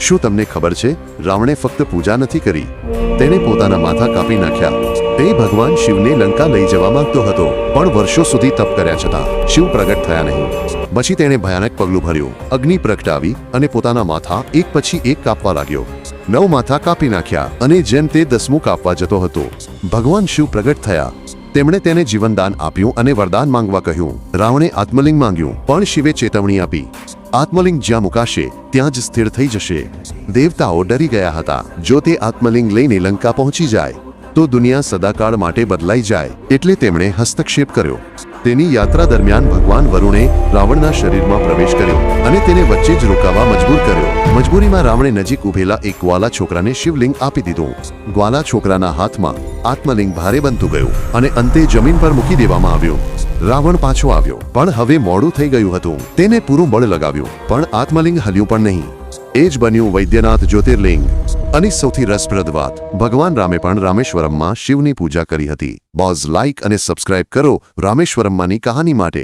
શું તમને ખબર છે, રાવણે ફક્ત પૂજા નથી કરી, તેણે પોતાના માથા કાપી નાખ્યા. તે ભગવાન શિવને લંકા લઈ જવા માંગતો હતો, પણ વર્ષો સુધી તપ કર્યા છતાં શિવ પ્રગટ થયા નહીં. પછી તેણે ભયાનક પગલું ભર્યું. અગ્નિ પ્રગટાવી અને પોતાના માથા એક પછી એક કાપવા લાગ્યો. 9 માથા કાપી નાખ્યા અને જેમ તે 10મું કાપવા જતો હતો, ભગવાન શિવ પ્રગટ થયા. તેમણે તેને જીવનદાન આપ્યું અને વરદાન માંગવા કહ્યું. રાવણે આત્મલિંગ માંગ્યું, પણ શિવે ચેતવણી આપી, આત્મલિંગ જ્યાં મુકાશે ત્યાં જ સ્થિર થઈ જશે. દેવતાઓ ડરી ગયા હતા. જો તે આત્મલિંગ લઈને લંકા પહોંચી જાય તો દુનિયા સદાકાળ માટે બદલાઈ જાય. એટલે તેમણે હસ્તક્ષેપ કર્યો. તેની યાત્રા દરમિયાન ભગવાન વરુણે રાવણના શરીરમાં પ્રવેશ કર્યો અને તેને વચ્ચે જ રોકાવા મજબૂર કર્યો. મજબૂરીમાં રાવણે નજીક ઉભેલા એક ગ્વાલા છોકરાને શિવલિંગ આપી દીધું. ગ્વાલા છોકરાના હાથમાં આત્મલિંગ ભારે બનતું ગયું અને અંતે જમીન પર મૂકી દેવામાં આવ્યું. રાવણ પાછો આવ્યો, પણ હવે મોડું થઈ ગયું હતું. તેને પૂરું બળ લગાવ્યું, પણ આત્મલિંગ હલ્યું પણ નહીં. એ જ બન્યું વૈદ્યનાથ જ્યોતિર્લિંગ. અને સૌથી રસપ્રદ વાત, ભગવાન રામે પણ રામેશ્વરમમાં શિવની પૂજા કરી હતી. બોઝ લાઇક અને સબસ્ક્રાઇબ કરો રામેશ્વરમમાંની કહાની માટે.